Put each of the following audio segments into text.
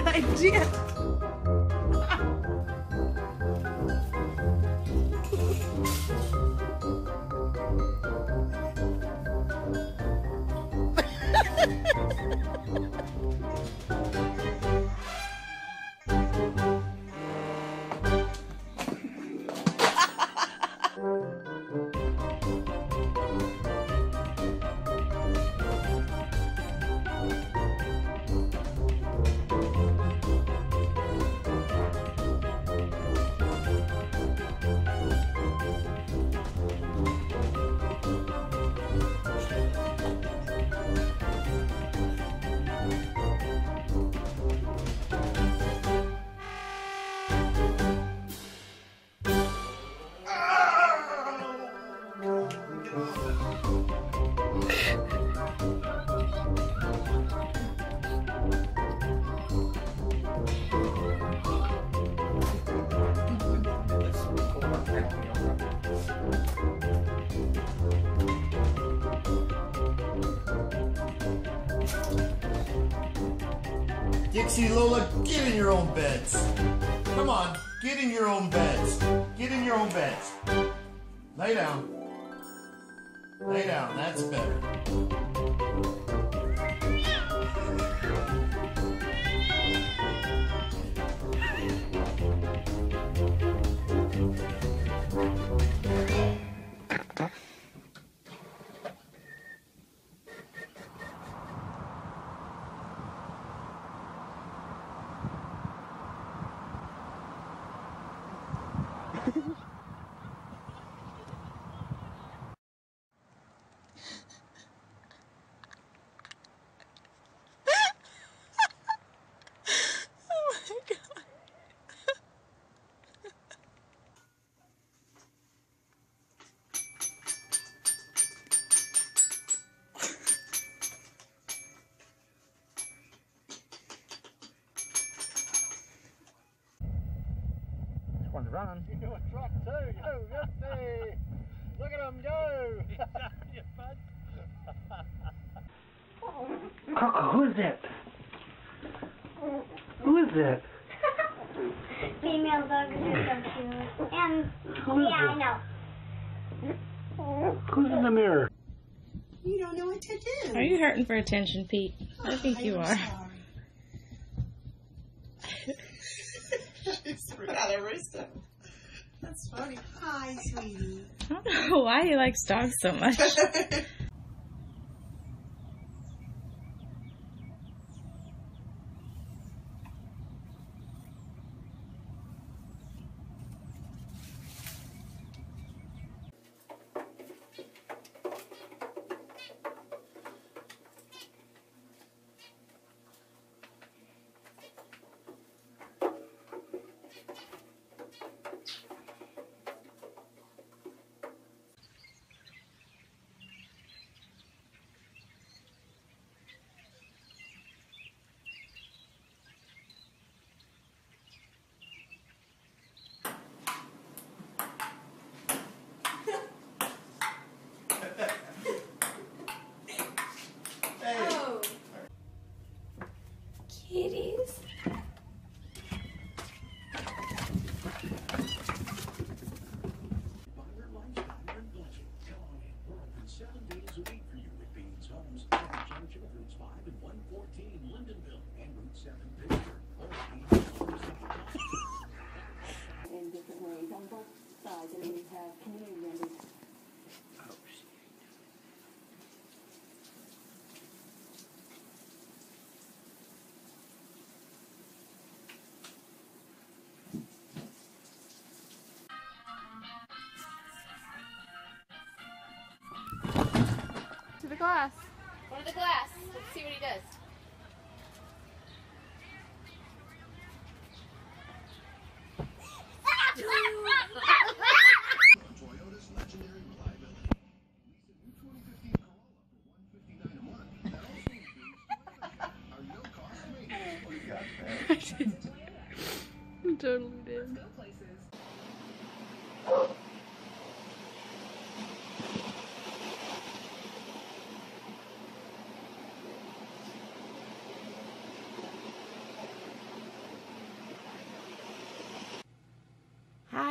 good idea. Dixie, Lola, get in your own beds. Come on, get in your own beds. Get in your own beds. Lay down. Lay down, that's better. One's running. You do a trot too. Yo, Rusty! Look at him go! You bud. Who is that? Who is that? Female dogs are so cute. And yeah, I know. Who's in the mirror? You don't know what to do. Are you hurting for attention, Pete? I think you are. Got a rooster. That's funny. Hi, sweetie. I don't know why he likes dogs so much. Kitties. In different ways on both sides, and we have community members. To the glass. Go to the glass. Let's see what he does. Toyota's legendary reliability. Lease a new 2015 Corolla for $159 a month. That also includes our no-cost maintenance. We got that. I totally did.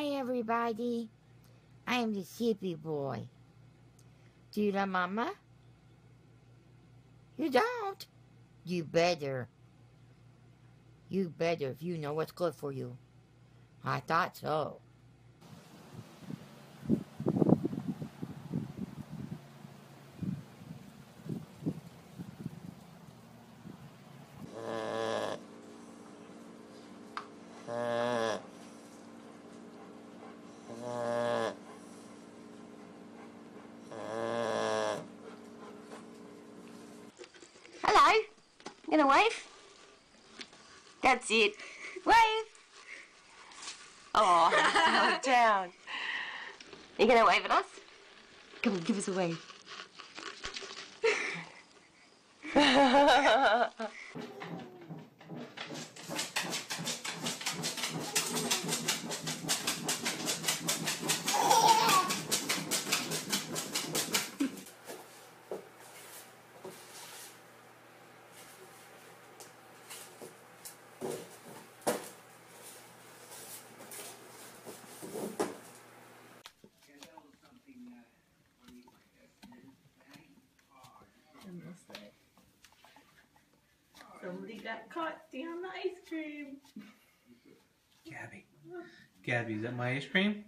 Hi, everybody. I am the sleepy boy. Do you love Mama? You don't? You better. You better if you know what's good for you. I thought so. Hello. You gonna wave? That's it. Wave. Oh, slow down. You gonna wave at us? Come on, give us a wave. Somebody got caught stealing the ice cream. Gabby. Gabby, is that my ice cream?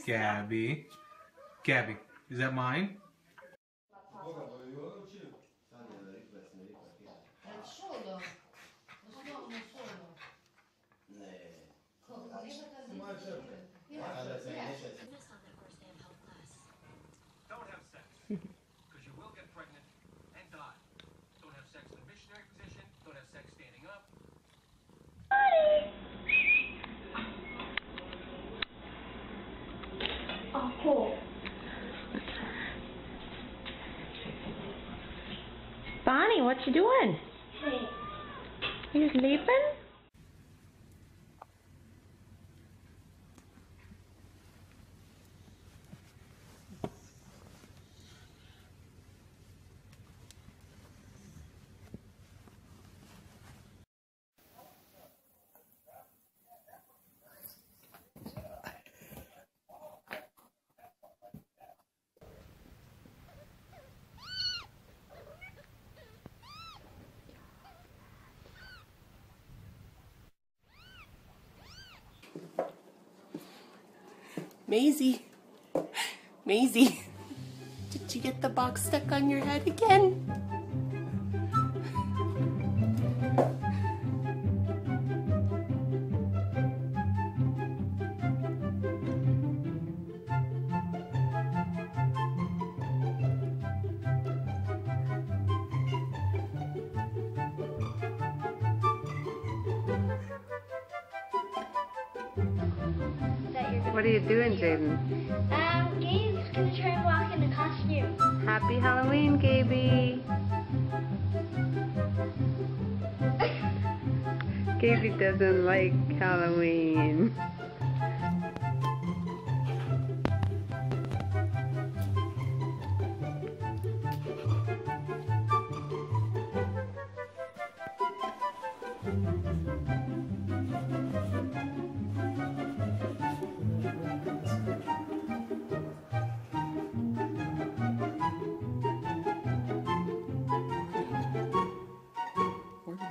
Gabby. Gabby, is that mine? Don't have sex, because you will get pregnant and die. Don't have sex in a missionary position. Don't have sex standing up. Oh, cool. Bonnie, what you doing? You sleeping? Maisie. Maisie. Did you get the box stuck on your head again? What are you doing, Jaden? Gabe's gonna try and walk in the costume. Happy Halloween, Gaby. Gaby doesn't like Halloween.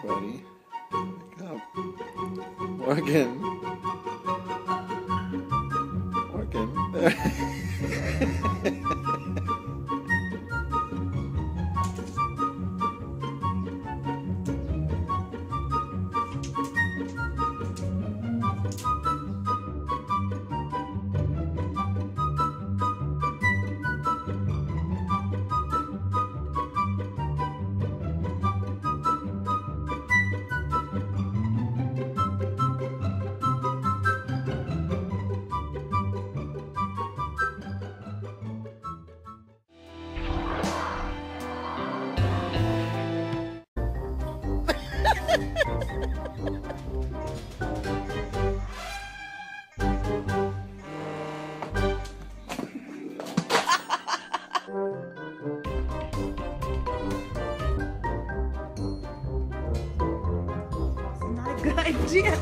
Buddy, wake up. Morgan. Morgan. Not a good idea.